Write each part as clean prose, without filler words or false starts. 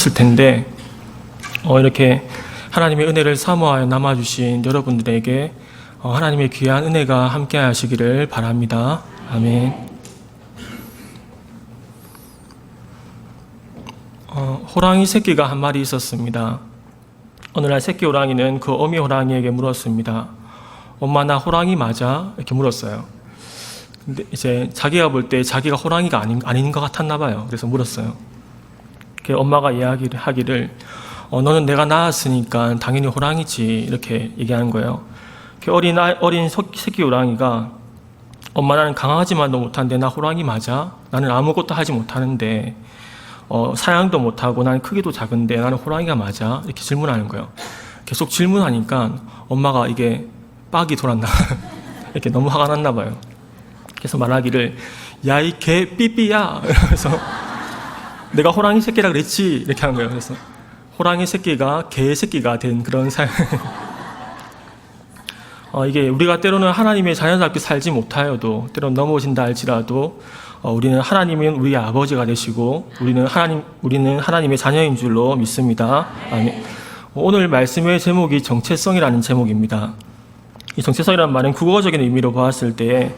않았을 텐데 이렇게 하나님의 은혜를 사모하여 남아주신 여러분들에게 하나님의 귀한 은혜가 함께 하시기를 바랍니다. 아멘. 호랑이 새끼가 한 마리 있었습니다. 어느 날 새끼 호랑이는 그 어미 호랑이에게 물었습니다. 엄마, 나 호랑이 맞아? 이렇게 물었어요. 근데 이제 자기가 볼 때 자기가 호랑이가 아닌 것 같았나 봐요. 그래서 물었어요. 엄마가 이야기를 하기를 너는 내가 낳았으니까 당연히 호랑이지, 이렇게 얘기하는 거예요. 어린 새끼 호랑이가 엄마, 나는 강아지만도 못하는데 나 호랑이 맞아? 나는 아무것도 하지 못하는데 사냥도 못하고 나는 크기도 작은데 나는 호랑이가 맞아? 이렇게 질문하는 거예요. 계속 질문하니까 엄마가 이게 빡이 돌았나 이렇게 너무 화가 났나 봐요. 그래서 말하기를 야, 이 개 삐삐야, 이러면서 내가 호랑이 새끼라 그랬지, 이렇게 한 거예요. 그래서 호랑이 새끼가 개 새끼가 된 그런 삶. 이게 우리가 때로는 하나님의 자녀답게 살지 못하여도, 때로는 넘어진다 할지라도 우리는 하나님은 우리의 아버지가 되시고 우리는 하나님의 자녀인 줄로 믿습니다. 아멘. 오늘 말씀의 제목이 정체성이라는 제목입니다. 이 정체성이라는 말은 국어적인 의미로 보았을 때에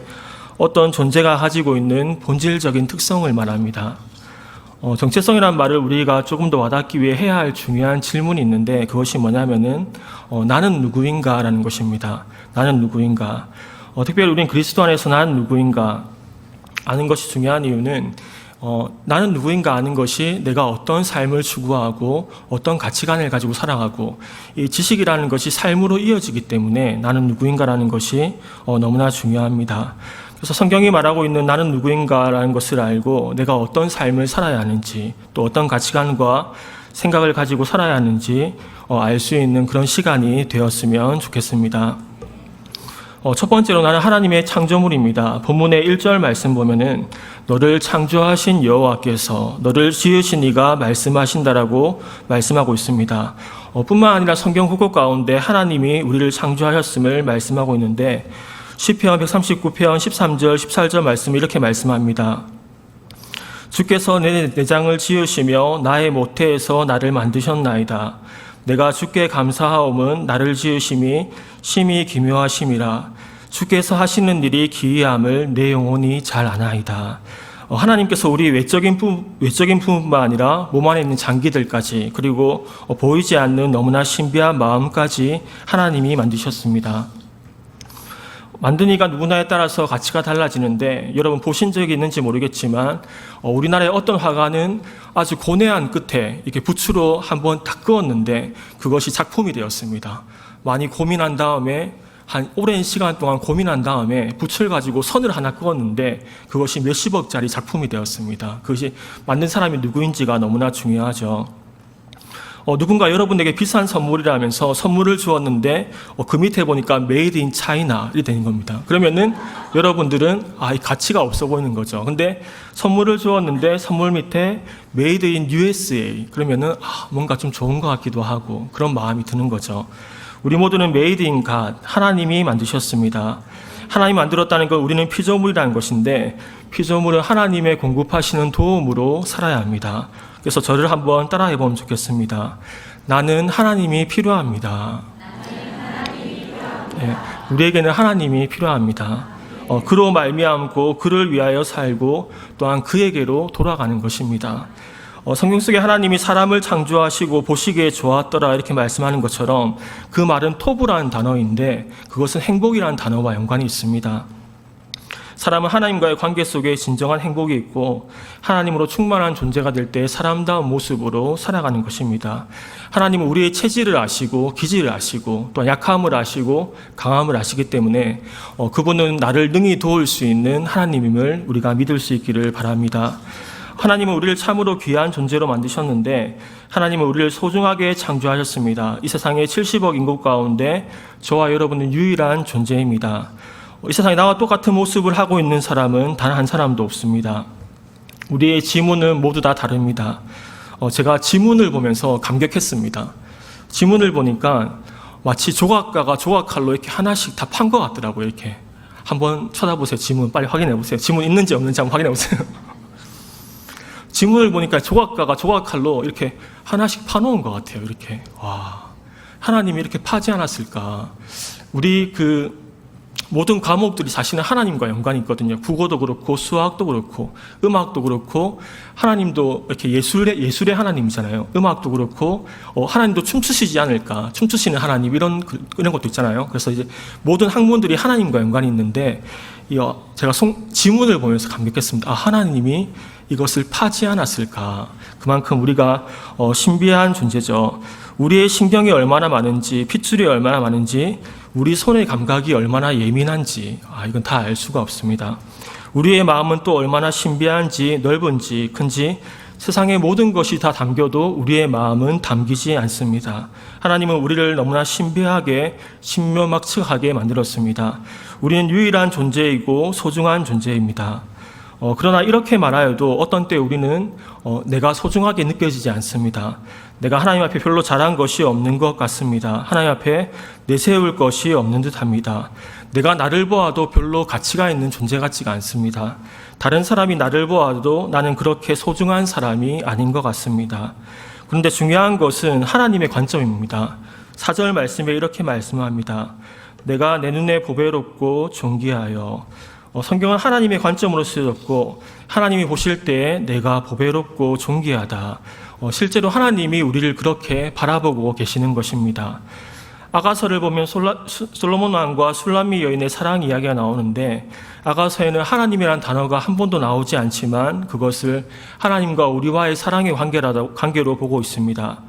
어떤 존재가 가지고 있는 본질적인 특성을 말합니다. 정체성이라는 말을 우리가 조금 더 와닿기 위해 해야 할 중요한 질문이 있는데, 그것이 뭐냐면은 나는 누구인가 라는 것입니다. 나는 누구인가. 특별히 우리는 그리스도 안에서 나는 누구인가 아는 것이 중요한 이유는 나는 누구인가 아는 것이 내가 어떤 삶을 추구하고 어떤 가치관을 가지고 살아가고, 이 지식이라는 것이 삶으로 이어지기 때문에 나는 누구인가라는 것이 너무나 중요합니다. 그래서 성경이 말하고 있는 나는 누구인가라는 것을 알고 내가 어떤 삶을 살아야 하는지, 또 어떤 가치관과 생각을 가지고 살아야 하는지 알 수 있는 그런 시간이 되었으면 좋겠습니다. 첫 번째로 나는 하나님의 창조물입니다. 본문의 1절 말씀 보면은 너를 창조하신 여호와께서 너를 지으신 이가 말씀하신다라고 말씀하고 있습니다. 뿐만 아니라 성경 곳곳 가운데 하나님이 우리를 창조하셨음을 말씀하고 있는데, 시편 139편 13절 14절 말씀이 이렇게 말씀합니다. 주께서 내 내장을 지으시며 나의 모태에서 나를 만드셨나이다. 내가 주께 감사하옴은 나를 지으심이 심히 기묘하심이라. 주께서 하시는 일이 기이함을 내 영혼이 잘 아나이다. 하나님께서 우리 외적인 부분만 아니라 몸 안에 있는 장기들까지, 그리고 보이지 않는 너무나 신비한 마음까지 하나님이 만드셨습니다. 만든 이가 누구나에 따라서 가치가 달라지는데, 여러분 보신 적이 있는지 모르겠지만 우리나라의 어떤 화가는 아주 고뇌한 끝에 이렇게 붓으로 한번 딱 그었는데 그것이 작품이 되었습니다. 많이 고민한 다음에, 한 오랜 시간 동안 고민한 다음에 붓을 가지고 선을 하나 그었는데 그것이 몇십억짜리 작품이 되었습니다. 그것이 만든 사람이 누구인지가 너무나 중요하죠. 누군가 여러분에게 비싼 선물이라면서 선물을 주었는데 그 밑에 보니까 Made in China 이 되는 겁니다. 그러면은 여러분들은 이 가치가 없어 보이는 거죠. 근데 선물을 주었는데 선물 밑에 Made in USA 그러면은 뭔가 좀 좋은 것 같기도 하고 그런 마음이 드는 거죠. 우리 모두는 Made in God, 하나님이 만드셨습니다. 하나님이 만들었다는 건 우리는 피조물이라는 것인데, 피조물은 하나님의 공급하시는 도움으로 살아야 합니다. 그래서 저를 한번 따라해 보면 좋겠습니다. 나는 하나님이 필요합니다. 네, 우리에게는 하나님이 필요합니다. 그로 말미암고 그를 위하여 살고 또한 그에게로 돌아가는 것입니다. 성경 속에 하나님이 사람을 창조하시고 보시기에 좋았더라 이렇게 말씀하는 것처럼 그 말은 토부라는 단어인데 그것은 행복이라는 단어와 연관이 있습니다. 사람은 하나님과의 관계 속에 진정한 행복이 있고 하나님으로 충만한 존재가 될 때 사람다운 모습으로 살아가는 것입니다. 하나님은 우리의 체질을 아시고 기질을 아시고 또 약함을 아시고 강함을 아시기 때문에 그분은 나를 능히 도울 수 있는 하나님임을 우리가 믿을 수 있기를 바랍니다. 하나님은 우리를 참으로 귀한 존재로 만드셨는데 하나님은 우리를 소중하게 창조하셨습니다. 이 세상의 70억 인구 가운데 저와 여러분은 유일한 존재입니다. 이 세상에 나와 똑같은 모습을 하고 있는 사람은 단 한 사람도 없습니다. 우리의 지문은 모두 다 다릅니다. 제가 지문을 보면서 감격했습니다. 지문을 보니까 마치 조각가가 조각칼로 이렇게 하나씩 다 판 것 같더라고요. 이렇게 한번 쳐다보세요. 지문 빨리 확인해 보세요. 지문 있는지 없는지 한번 확인해 보세요. 지문을 보니까 조각가가 조각칼로 이렇게 하나씩 파놓은 것 같아요. 이렇게. 와, 하나님이 이렇게 파지 않았을까. 우리 모든 과목들이 사실은 하나님과 연관이 있거든요. 국어도 그렇고 수학도 그렇고 음악도 그렇고 하나님도 이렇게 예술의 하나님이잖아요. 음악도 그렇고 하나님도 춤추시지 않을까. 춤추시는 하나님 이런 것도 있잖아요. 그래서 이제 모든 학문들이 하나님과 연관이 있는데 제가 지문을 보면서 감격했습니다. 아, 하나님이 이것을 파지 않았을까. 그만큼 우리가 신비한 존재죠. 우리의 신경이 얼마나 많은지, 핏줄이 얼마나 많은지, 우리 손의 감각이 얼마나 예민한지, 이건 다 알 수가 없습니다. 우리의 마음은 또 얼마나 신비한지, 넓은지, 큰지, 세상의 모든 것이 다 담겨도 우리의 마음은 담기지 않습니다. 하나님은 우리를 너무나 신비하게, 신묘막측하게 만들었습니다. 우리는 유일한 존재이고 소중한 존재입니다. 그러나 이렇게 말하여도 어떤 때 우리는 내가 소중하게 느껴지지 않습니다. 내가 하나님 앞에 별로 잘한 것이 없는 것 같습니다. 하나님 앞에 내세울 것이 없는 듯합니다. 내가 나를 보아도 별로 가치가 있는 존재 같지가 않습니다. 다른 사람이 나를 보아도 나는 그렇게 소중한 사람이 아닌 것 같습니다. 그런데 중요한 것은 하나님의 관점입니다. 4절 말씀에 이렇게 말씀합니다. 내가 내 눈에 보배롭고 존귀하여. 성경은 하나님의 관점으로 쓰여졌고 하나님이 보실 때 내가 보배롭고 존귀하다. 실제로 하나님이 우리를 그렇게 바라보고 계시는 것입니다. 아가서를 보면 솔로몬 왕과 술람미 여인의 사랑 이야기가 나오는데 아가서에는 하나님이라는 단어가 한 번도 나오지 않지만 그것을 하나님과 우리와의 사랑의 관계로 보고 있습니다.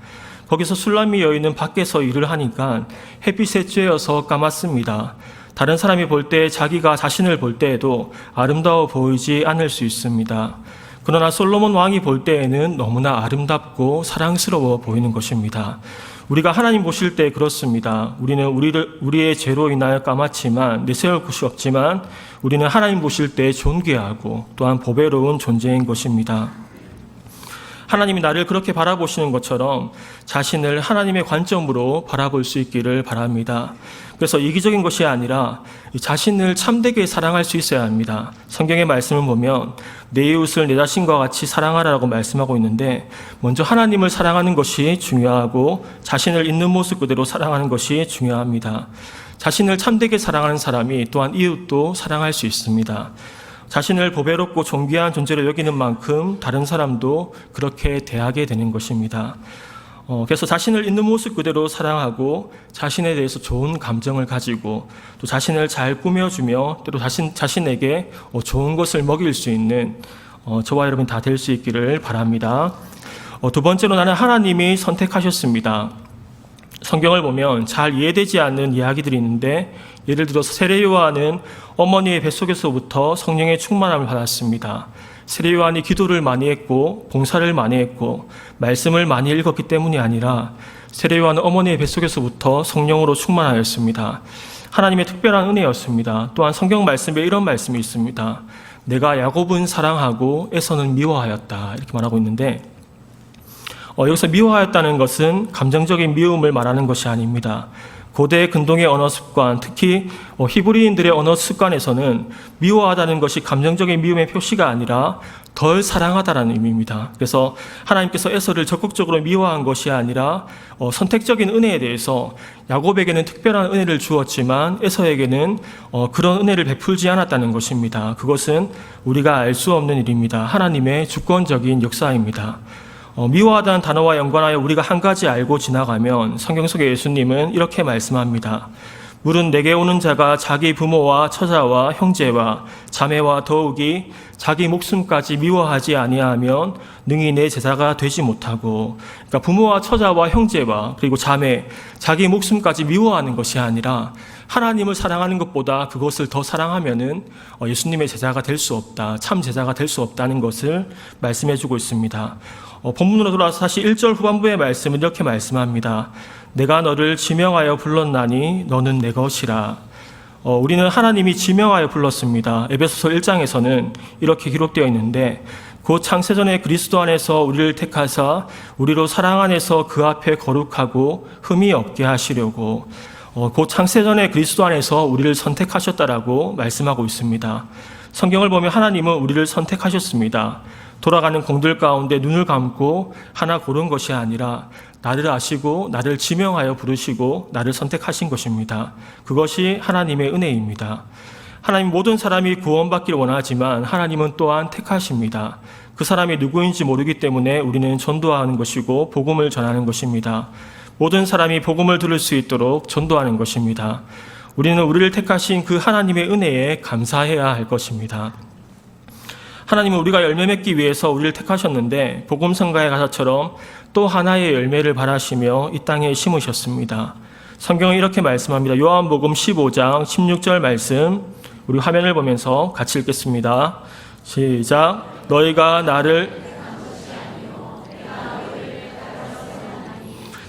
거기서 술람미 여인은 밖에서 일을 하니까 햇빛에 쬐어서 까맣습니다. 다른 사람이 볼 때 자기가 자신을 볼 때에도 아름다워 보이지 않을 수 있습니다. 그러나 솔로몬 왕이 볼 때에는 너무나 아름답고 사랑스러워 보이는 것입니다. 우리가 하나님 보실 때 그렇습니다. 우리는 우리의 죄로 인하여 까맣지만 내세울 곳이 없지만 우리는 하나님 보실 때 존귀하고 또한 보배로운 존재인 것입니다. 하나님이 나를 그렇게 바라보시는 것처럼 자신을 하나님의 관점으로 바라볼 수 있기를 바랍니다. 그래서 이기적인 것이 아니라 자신을 참되게 사랑할 수 있어야 합니다. 성경의 말씀을 보면 내 이웃을 내 자신과 같이 사랑하라고 말씀하고 있는데 먼저 하나님을 사랑하는 것이 중요하고 자신을 있는 모습 그대로 사랑하는 것이 중요합니다. 자신을 참되게 사랑하는 사람이 또한 이웃도 사랑할 수 있습니다. 자신을 보배롭고 존귀한 존재로 여기는 만큼 다른 사람도 그렇게 대하게 되는 것입니다. 그래서 자신을 있는 모습 그대로 사랑하고 자신에 대해서 좋은 감정을 가지고 또 자신을 잘 꾸며주며 또 자신에게 좋은 것을 먹일 수 있는 저와 여러분 다 될 수 있기를 바랍니다. 두 번째로 나는 하나님이 선택하셨습니다. 성경을 보면 잘 이해되지 않는 이야기들이 있는데 예를 들어서 세례 요한은 어머니의 뱃속에서부터 성령의 충만함을 받았습니다. 세례 요한이 기도를 많이 했고 봉사를 많이 했고 말씀을 많이 읽었기 때문이 아니라 세례 요한은 어머니의 뱃속에서부터 성령으로 충만하였습니다. 하나님의 특별한 은혜였습니다. 또한 성경 말씀에 이런 말씀이 있습니다. 내가 야곱은 사랑하고 에서는 미워하였다 이렇게 말하고 있는데 여기서 미워하였다는 것은 감정적인 미움을 말하는 것이 아닙니다. 고대 근동의 언어 습관, 특히 히브리인들의 언어 습관에서는 미워하다는 것이 감정적인 미움의 표시가 아니라 덜 사랑하다라는 의미입니다. 그래서 하나님께서 에서를 적극적으로 미워한 것이 아니라 선택적인 은혜에 대해서 야곱에게는 특별한 은혜를 주었지만 에서에게는 그런 은혜를 베풀지 않았다는 것입니다. 그것은 우리가 알 수 없는 일입니다. 하나님의 주권적인 역사입니다. 미워하다는 단어와 연관하여 우리가 한 가지 알고 지나가면 성경 속의 예수님은 이렇게 말씀합니다. 물은 내게 오는 자가 자기 부모와 처자와 형제와 자매와 더욱이 자기 목숨까지 미워하지 아니하면 능히 내 제자가 되지 못하고, 그러니까 부모와 처자와 형제와 그리고 자매, 자기 목숨까지 미워하는 것이 아니라 하나님을 사랑하는 것보다 그것을 더 사랑하면은 예수님의 제자가 될 수 없다, 참 제자가 될 수 없다는 것을 말씀해주고 있습니다. 본문으로 돌아와서 다시 1절 후반부의 말씀은 이렇게 말씀합니다. 내가 너를 지명하여 불렀나니 너는 내 것이라. 우리는 하나님이 지명하여 불렀습니다. 에베소서 1장에서는 이렇게 기록되어 있는데 곧 창세전에 그리스도 안에서 우리를 택하사 우리로 사랑 안에서 그 앞에 거룩하고 흠이 없게 하시려고 곧 창세전에 그리스도 안에서 우리를 선택하셨다라고 말씀하고 있습니다. 성경을 보면 하나님은 우리를 선택하셨습니다. 돌아가는 공들 가운데 눈을 감고 하나 고른 것이 아니라 나를 아시고 나를 지명하여 부르시고 나를 선택하신 것입니다. 그것이 하나님의 은혜입니다. 하나님 모든 사람이 구원받기를 원하지만 하나님은 또한 택하십니다. 그 사람이 누구인지 모르기 때문에 우리는 전도하는 것이고 복음을 전하는 것입니다. 모든 사람이 복음을 들을 수 있도록 전도하는 것입니다. 우리는 우리를 택하신 그 하나님의 은혜에 감사해야 할 것입니다. 하나님은 우리가 열매 맺기 위해서 우리를 택하셨는데 복음 성가의 가사처럼 또 하나의 열매를 바라시며 이 땅에 심으셨습니다. 성경은 이렇게 말씀합니다. 요한복음 15장 16절 말씀 우리 화면을 보면서 같이 읽겠습니다. 시작. 너희가 나를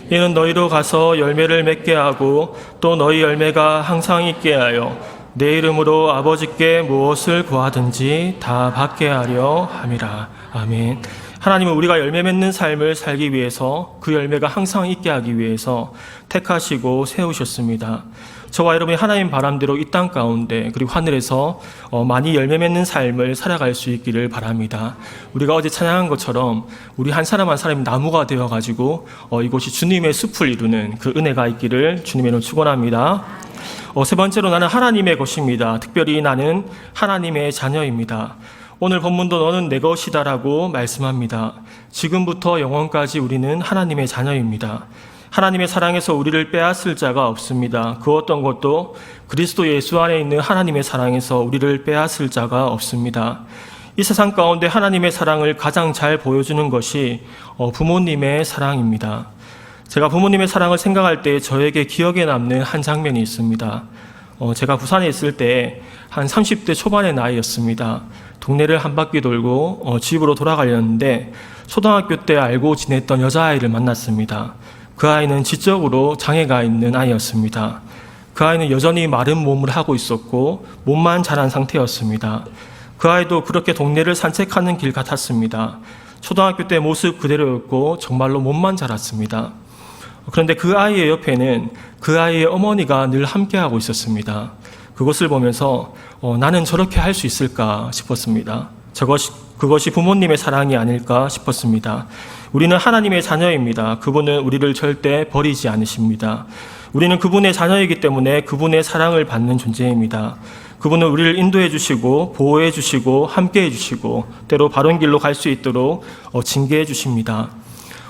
이는 너희로 가서 열매를 맺게 하고 또 너희 열매가 항상 있게 하여 내 이름으로 아버지께 무엇을 구하든지 다 받게 하려 함이라. 아멘. 하나님은 우리가 열매 맺는 삶을 살기 위해서 그 열매가 항상 있게 하기 위해서 택하시고 세우셨습니다. 저와 여러분이 하나님 바람대로 이 땅 가운데 그리고 하늘에서 많이 열매 맺는 삶을 살아갈 수 있기를 바랍니다. 우리가 어제 찬양한 것처럼 우리 한 사람 한 사람이 나무가 되어가지고 이곳이 주님의 숲을 이루는 그 은혜가 있기를 주님의 이름으로 축원합니다. 세 번째로 나는 하나님의 것입니다. 특별히 나는 하나님의 자녀입니다. 오늘 본문도 너는 내 것이다라고 말씀합니다. 지금부터 영원까지 우리는 하나님의 자녀입니다. 하나님의 사랑에서 우리를 빼앗을 자가 없습니다. 그 어떤 것도 그리스도 예수 안에 있는 하나님의 사랑에서 우리를 빼앗을 자가 없습니다. 이 세상 가운데 하나님의 사랑을 가장 잘 보여주는 것이 부모님의 사랑입니다. 제가 부모님의 사랑을 생각할 때 저에게 기억에 남는 한 장면이 있습니다. 제가 부산에 있을 때 한 30대 초반의 나이였습니다. 동네를 한 바퀴 돌고 집으로 돌아가려는데 초등학교 때 알고 지냈던 여자아이를 만났습니다. 그 아이는 지적으로 장애가 있는 아이였습니다. 그 아이는 여전히 마른 몸을 하고 있었고 몸만 자란 상태였습니다. 그 아이도 그렇게 동네를 산책하는 길 같았습니다. 초등학교 때 모습 그대로였고 정말로 몸만 자랐습니다. 그런데 그 아이의 옆에는 그 아이의 어머니가 늘 함께하고 있었습니다. 그것을 보면서 나는 저렇게 할 수 있을까 싶었습니다. 그것이 부모님의 사랑이 아닐까 싶었습니다. 우리는 하나님의 자녀입니다. 그분은 우리를 절대 버리지 않으십니다. 우리는 그분의 자녀이기 때문에 그분의 사랑을 받는 존재입니다. 그분은 우리를 인도해 주시고 보호해 주시고 함께해 주시고 때로 바른 길로 갈 수 있도록 징계해 주십니다.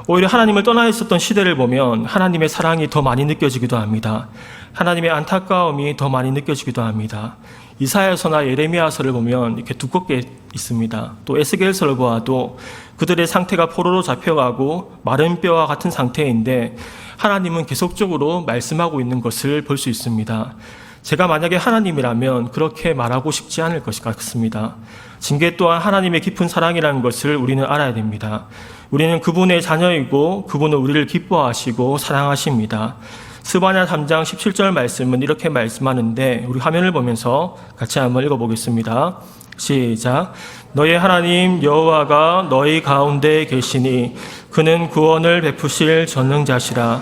오히려 하나님을 떠나 있었던 시대를 보면 하나님의 사랑이 더 많이 느껴지기도 합니다. 하나님의 안타까움이 더 많이 느껴지기도 합니다. 이사야서나 예레미야서를 보면 이렇게 두껍게 있습니다. 또 에스겔서를 보아도 그들의 상태가 포로로 잡혀가고 마른 뼈와 같은 상태인데 하나님은 계속적으로 말씀하고 있는 것을 볼 수 있습니다. 제가 만약에 하나님이라면 그렇게 말하고 싶지 않을 것 같습니다. 징계 또한 하나님의 깊은 사랑이라는 것을 우리는 알아야 됩니다. 우리는 그분의 자녀이고 그분은 우리를 기뻐하시고 사랑하십니다. 스바냐 3장 17절 말씀은 이렇게 말씀하는데 우리 화면을 보면서 같이 한번 읽어보겠습니다. 시작. 너의 하나님 여호와가 너희 가운데 계시니 그는 구원을 베푸실 전능자시라.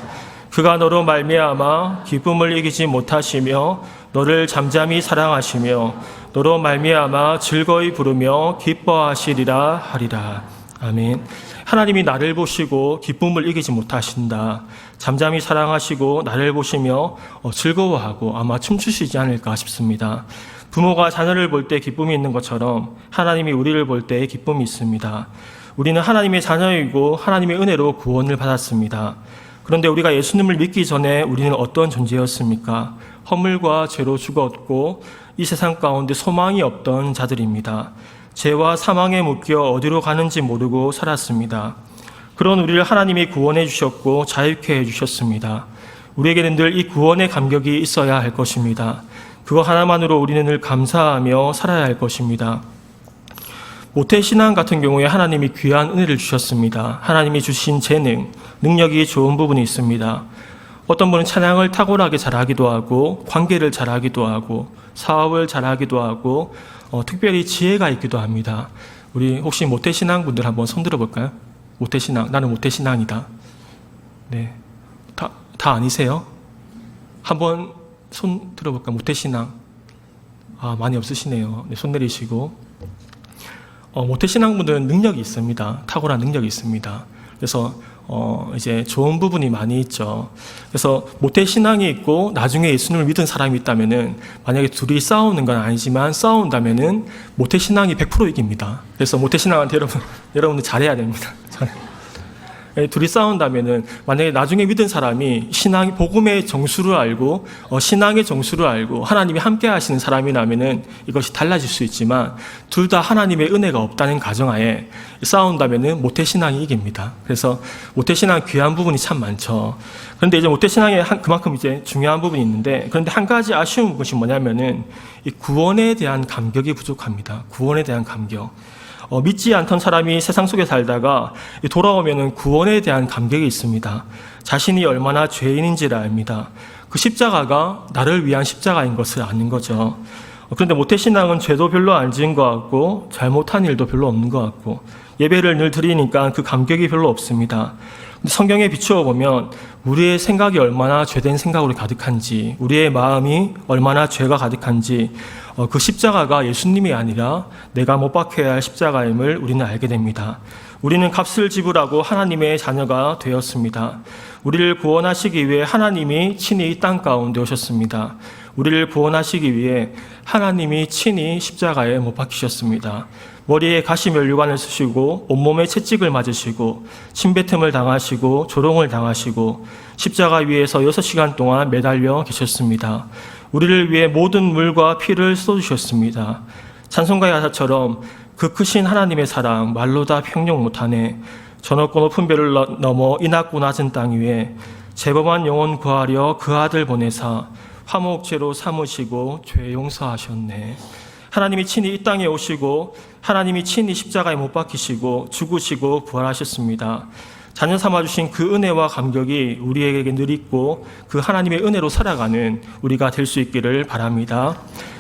그가 너로 말미암아 기쁨을 이기지 못하시며 너를 잠잠히 사랑하시며 너로 말미암아 즐거이 부르며 기뻐하시리라 하리라. 아멘. 하나님이 나를 보시고 기쁨을 이기지 못하신다. 잠잠히 사랑하시고 나를 보시며 즐거워하고 아마 춤추시지 않을까 싶습니다. 부모가 자녀를 볼 때 기쁨이 있는 것처럼 하나님이 우리를 볼 때 기쁨이 있습니다. 우리는 하나님의 자녀이고 하나님의 은혜로 구원을 받았습니다. 그런데 우리가 예수님을 믿기 전에 우리는 어떤 존재였습니까? 허물과 죄로 죽었고 이 세상 가운데 소망이 없던 자들입니다. 죄와 사망에 묶여 어디로 가는지 모르고 살았습니다. 그런 우리를 하나님이 구원해 주셨고 자유케 해 주셨습니다. 우리에게는 늘 이 구원의 감격이 있어야 할 것입니다. 그거 하나만으로 우리는 늘 감사하며 살아야 할 것입니다. 모태신앙 같은 경우에 하나님이 귀한 은혜를 주셨습니다. 하나님이 주신 재능, 능력이 좋은 부분이 있습니다. 어떤 분은 찬양을 탁월하게 잘하기도 하고 관계를 잘하기도 하고 사업을 잘하기도 하고 특별히 지혜가 있기도 합니다. 우리 혹시 모태신앙 분들 한번 손 들어볼까요? 모태신앙, 나는 모태신앙이다. 네, 다 아니세요? 한번 손 들어볼까요? 모태신앙. 많이 없으시네요. 네, 손 내리시고. 모태신앙분들은 능력이 있습니다. 탁월한 능력이 있습니다. 그래서 이제 좋은 부분이 많이 있죠. 그래서 모태신앙이 있고 나중에 예수님을 믿은 사람이 있다면은 만약에 둘이 싸우는 건 아니지만 싸운다면은 모태신앙이 100% 이깁니다. 그래서 모태신앙한테 여러분들 잘해야 됩니다. 둘이 싸운다면은 만약에 나중에 믿은 사람이 복음의 정수를 알고 신앙의 정수를 알고 하나님이 함께 하시는 사람이라면은 이것이 달라질 수 있지만 둘 다 하나님의 은혜가 없다는 가정하에 싸운다면은 모태신앙이 이깁니다. 그래서 모태신앙 귀한 부분이 참 많죠. 그런데 이제 모태신앙에 그만큼 이제 중요한 부분이 있는데, 그런데 한 가지 아쉬운 것이 뭐냐면은 이 구원에 대한 감격이 부족합니다. 구원에 대한 감격. 믿지 않던 사람이 세상 속에 살다가 돌아오면은 구원에 대한 감격이 있습니다. 자신이 얼마나 죄인인지를 압니다. 그 십자가가 나를 위한 십자가인 것을 아는 거죠. 그런데 모태신앙은 죄도 별로 안 지은 것 같고 잘못한 일도 별로 없는 것 같고 예배를 늘 드리니까 그 감격이 별로 없습니다. 성경에 비추어 보면 우리의 생각이 얼마나 죄된 생각으로 가득한지, 우리의 마음이 얼마나 죄가 가득한지 그 십자가가 예수님이 아니라 내가 못 박혀야 할 십자가임을 우리는 알게 됩니다. 우리는 값을 지불하고 하나님의 자녀가 되었습니다. 우리를 구원하시기 위해 하나님이 친히 이 땅 가운데 오셨습니다. 우리를 구원하시기 위해 하나님이 친히 십자가에 못 박히셨습니다. 머리에 가시면류관을 쓰시고 온몸에 채찍을 맞으시고 침뱉음을 당하시고 조롱을 당하시고 십자가 위에서 6시간 동안 매달려 계셨습니다. 우리를 위해 모든 물과 피를 쏟으셨습니다. 찬송가의 가사처럼 그 크신 하나님의 사랑 말로 다 평용 못하네. 저 높고 높은 별을 넘어 이 낮고 낮은 땅 위에 죄범한 영혼 구하려 그 아들 보내사 화목제로 삼으시고 죄 용서하셨네. 하나님이 친히 이 땅에 오시고 하나님이 친히 십자가에 못 박히시고 죽으시고 부활하셨습니다. 자녀 삼아주신 그 은혜와 감격이 우리에게 늘 있고 그 하나님의 은혜로 살아가는 우리가 될 수 있기를 바랍니다.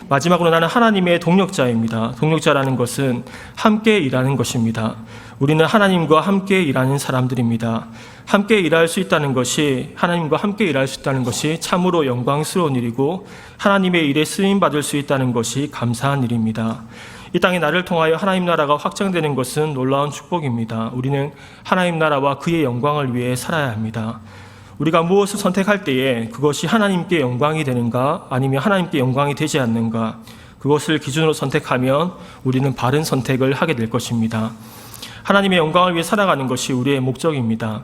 마지막으로 나는 하나님의 동력자입니다. 동력자라는 것은 함께 일하는 것입니다. 우리는 하나님과 함께 일하는 사람들입니다. 함께 일할 수 있다는 것이, 하나님과 함께 일할 수 있다는 것이 참으로 영광스러운 일이고 하나님의 일에 쓰임받을 수 있다는 것이 감사한 일입니다. 이 땅에 나를 통하여 하나님 나라가 확장되는 것은 놀라운 축복입니다. 우리는 하나님 나라와 그의 영광을 위해 살아야 합니다. 우리가 무엇을 선택할 때에 그것이 하나님께 영광이 되는가 아니면 하나님께 영광이 되지 않는가, 그것을 기준으로 선택하면 우리는 바른 선택을 하게 될 것입니다. 하나님의 영광을 위해 살아가는 것이 우리의 목적입니다.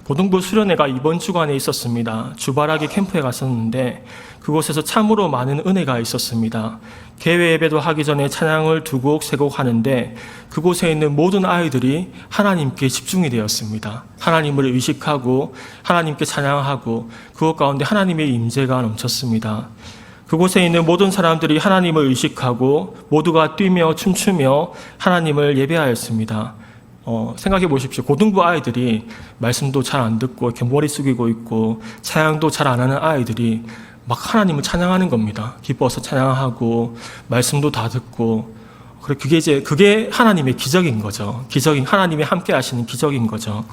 고등부 수련회가 이번 주간에 있었습니다. 주바라기 캠프에 갔었는데 그곳에서 참으로 많은 은혜가 있었습니다. 개회 예배도 하기 전에 찬양을 2곡, 3곡 하는데 그곳에 있는 모든 아이들이 하나님께 집중이 되었습니다. 하나님을 의식하고 하나님께 찬양하고 그것 가운데 하나님의 임재가 넘쳤습니다. 그곳에 있는 모든 사람들이 하나님을 의식하고 모두가 뛰며 춤추며 하나님을 예배하였습니다. 생각해 보십시오. 고등부 아이들이 말씀도 잘 안 듣고 이렇게 머리 숙이고 있고 찬양도 잘 안 하는 아이들이 막 하나님을 찬양하는 겁니다. 기뻐서 찬양하고 말씀도 다 듣고, 그게 하나님의 기적인 거죠. 하나님이 함께 하시는 기적인 거죠.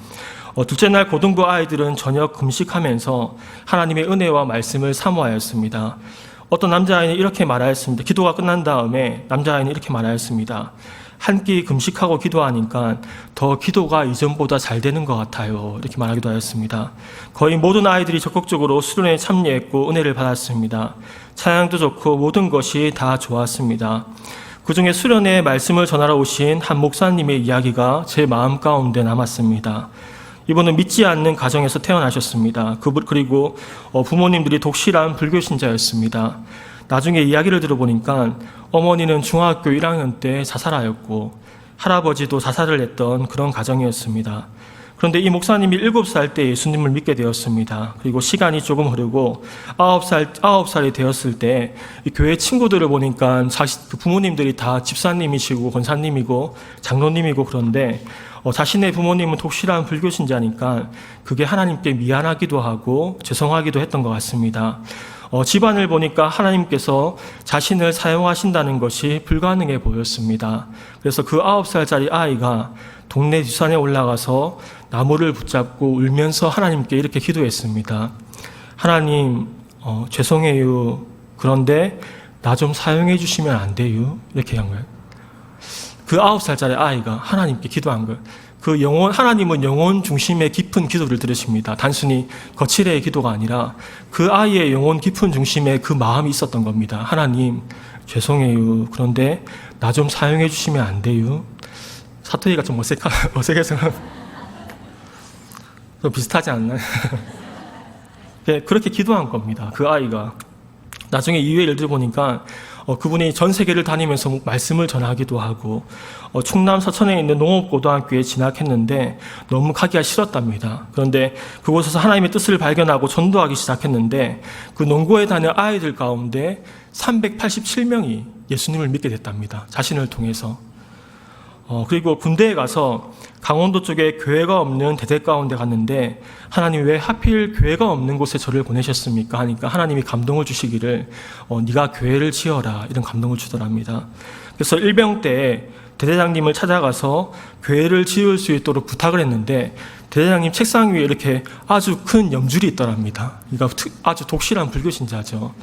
둘째 날 고등부 아이들은 저녁 금식하면서 하나님의 은혜와 말씀을 사모하였습니다. 어떤 남자아이는 이렇게 말하였습니다. 기도가 끝난 다음에 남자아이는 이렇게 말하였습니다. 한 끼 금식하고 기도하니까 더 기도가 이전보다 잘 되는 것 같아요. 이렇게 말하기도 하였습니다. 거의 모든 아이들이 적극적으로 수련회에 참여했고 은혜를 받았습니다. 찬양도 좋고 모든 것이 다 좋았습니다. 그중에 수련회에 말씀을 전하러 오신 한 목사님의 이야기가 제 마음 가운데 남았습니다. 이분은 믿지 않는 가정에서 태어나셨습니다. 그리고 부모님들이 독실한 불교 신자였습니다. 나중에 이야기를 들어보니까 어머니는 중학교 1학년 때 자살하였고 할아버지도 자살을 했던 그런 가정이었습니다. 그런데 이 목사님이 7살 때 예수님을 믿게 되었습니다. 그리고 시간이 조금 흐르고 9살이 되었을 때 교회 친구들을 보니까 부모님들이 다 집사님이시고 권사님이고 장로님이고 그런데 자신의 부모님은 독실한 불교 신자니까 그게 하나님께 미안하기도 하고 죄송하기도 했던 것 같습니다. 집안을 보니까 하나님께서 자신을 사용하신다는 것이 불가능해 보였습니다. 그래서 그 9살짜리 아이가 동네 뒷산에 올라가서 나무를 붙잡고 울면서 하나님께 이렇게 기도했습니다. 하나님, 죄송해요. 그런데 나 좀 사용해 주시면 안 돼요? 이렇게 한 거예요. 그 9살짜리 아이가 하나님께 기도한 거예요. 하나님은 영혼 중심의 깊은 기도를 들으십니다. 단순히 거칠의 기도가 아니라 그 아이의 영혼 깊은 중심에 그 마음이 있었던 겁니다. 하나님, 죄송해요. 그런데 나 좀 사용해 주시면 안 돼요? 사투리가 좀 어색해서 좀 비슷하지 않나요? 그렇게 기도한 겁니다. 그 아이가. 나중에 이후에 예를 들어보니까 그분이 전 세계를 다니면서 말씀을 전하기도 하고 충남 서천에 있는 농업고등학교에 진학했는데 너무 가기가 싫었답니다. 그런데 그곳에서 하나님의 뜻을 발견하고 전도하기 시작했는데 그 농고에 다니는 아이들 가운데 387명이 예수님을 믿게 됐답니다. 자신을 통해서. 그리고 군대에 가서 강원도 쪽에 교회가 없는 대대 가운데 갔는데 하나님 왜 하필 교회가 없는 곳에 저를 보내셨습니까? 하니까 하나님이 감동을 주시기를 네가 교회를 지어라 이런 감동을 주더랍니다. 그래서 일병 때 대대장님을 찾아가서 교회를 지을 수 있도록 부탁을 했는데 대대장님 책상 위에 이렇게 아주 큰 염줄이 있더랍니다. 그러니까 아주 독실한 불교 신자죠.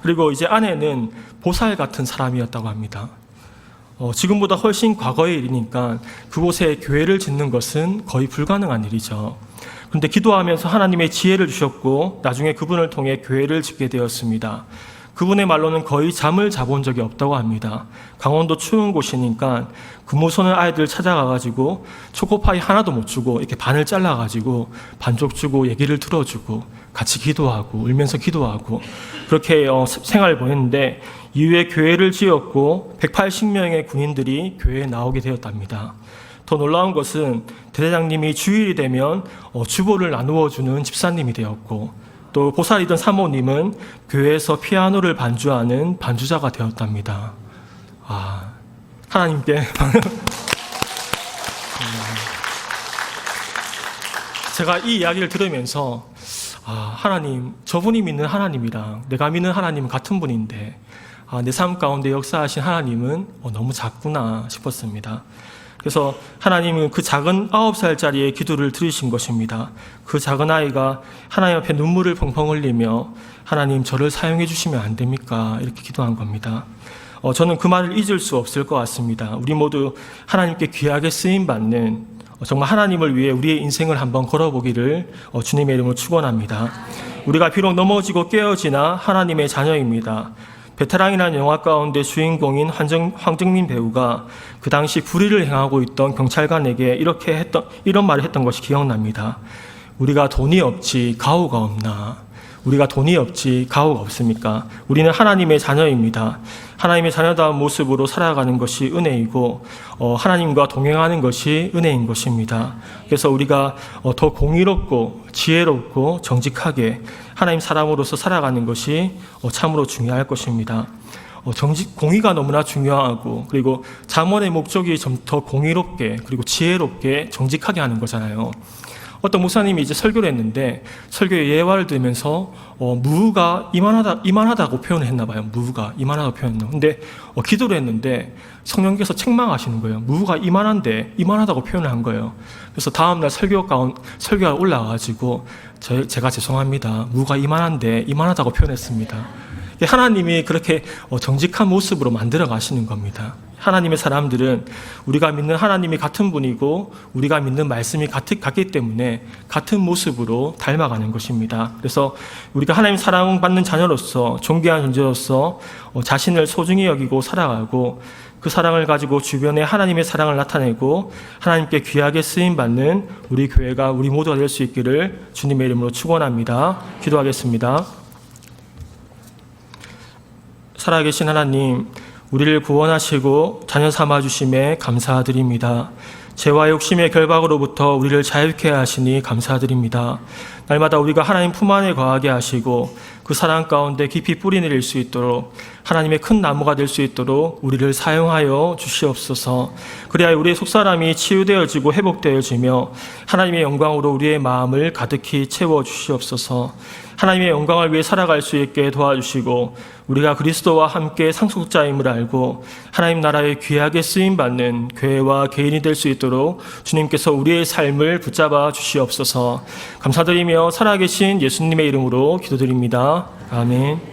그리고 이제 아내는 보살 같은 사람이었다고 합니다. 지금보다 훨씬 과거의 일이니까 그곳에 교회를 짓는 것은 거의 불가능한 일이죠. 그런데 기도하면서 하나님의 지혜를 주셨고 나중에 그분을 통해 교회를 짓게 되었습니다. 그분의 말로는 거의 잠을 자본 적이 없다고 합니다. 강원도 추운 곳이니까 근무소년 아이들 찾아가가지고 초코파이 하나도 못 주고 이렇게 반을 잘라가지고 반쪽 주고 얘기를 들어주고 같이 기도하고 울면서 기도하고 그렇게 생활을 보냈는데 이후에 교회를 지었고 180명의 군인들이 교회에 나오게 되었답니다. 더 놀라운 것은 대대장님이 주일이 되면 주보를 나누어 주는 집사님이 되었고 또 보살이던 사모님은 교회에서 피아노를 반주하는 반주자가 되었답니다. 하나님께 제가 이 이야기를 들으면서 하나님, 저분이 믿는 하나님이랑 내가 믿는 하나님은 같은 분인데 내 삶 가운데 역사하신 하나님은 너무 작구나 싶었습니다. 그래서 하나님은 그 작은 9살짜리의 기도를 들으신 것입니다. 그 작은 아이가 하나님 앞에 눈물을 펑펑 흘리며 하나님 저를 사용해 주시면 안 됩니까? 이렇게 기도한 겁니다. 저는 그 말을 잊을 수 없을 것 같습니다. 우리 모두 하나님께 귀하게 쓰임받는 정말 하나님을 위해 우리의 인생을 한번 걸어보기를 주님의 이름으로 축원합니다. 우리가 비록 넘어지고 깨어지나 하나님의 자녀입니다. 베테랑이라는 영화 가운데 주인공인 황정민 배우가 그 당시 불의를 행하고 있던 경찰관에게 이런 말을 했던 것이 기억납니다. 우리가 돈이 없지 가오가 없나? 우리가 돈이 없지 가오가 없습니까? 우리는 하나님의 자녀입니다. 하나님의 자녀다운 모습으로 살아가는 것이 은혜이고 하나님과 동행하는 것이 은혜인 것입니다. 그래서 우리가 더 공의롭고 지혜롭고 정직하게 하나님 사람으로서 살아가는 것이 참으로 중요할 것입니다. 공의가 너무나 중요하고 그리고 잠언의 목적이 좀 더 공의롭게 그리고 지혜롭게 정직하게 하는 거잖아요. 어떤 목사님이 이제 설교를 했는데 설교의 예화를 들으면서 무가 이만하다고 표현을 했나 봐요. 무가 이만하다고 표현했나. 근데 기도를 했는데 성령께서 책망하시는 거예요. 무가 이만한데 이만하다고 표현을 한 거예요. 그래서 다음날 설교가 올라와가지고 제가 죄송합니다. 무가 이만한데 이만하다고 표현했습니다. 하나님이 그렇게 정직한 모습으로 만들어 가시는 겁니다. 하나님의 사람들은 우리가 믿는 하나님이 같은 분이고 우리가 믿는 말씀이 같기 때문에 같은 모습으로 닮아가는 것입니다. 그래서 우리가 하나님 사랑받는 자녀로서 존귀한 존재로서 자신을 소중히 여기고 살아가고 그 사랑을 가지고 주변에 하나님의 사랑을 나타내고 하나님께 귀하게 쓰임받는 우리 교회가 우리 모두가 될 수 있기를 주님의 이름으로 축원합니다. 기도하겠습니다. 살아계신 하나님, 우리를 구원하시고 자녀 삼아주심에 감사드립니다. 죄와 욕심의 결박으로부터 우리를 자유케 하시니 감사드립니다. 날마다 우리가 하나님 품 안에 거하게 하시고 그 사랑 가운데 깊이 뿌리내릴 수 있도록 하나님의 큰 나무가 될 수 있도록 우리를 사용하여 주시옵소서. 그래야 우리의 속사람이 치유되어지고 회복되어지며 하나님의 영광으로 우리의 마음을 가득히 채워 주시옵소서. 하나님의 영광을 위해 살아갈 수 있게 도와주시고 우리가 그리스도와 함께 상속자임을 알고 하나님 나라에 귀하게 쓰임받는 교회와 개인이 될 수 있도록 주님께서 우리의 삶을 붙잡아 주시옵소서. 감사드리며 살아계신 예수님의 이름으로 기도드립니다. 아멘.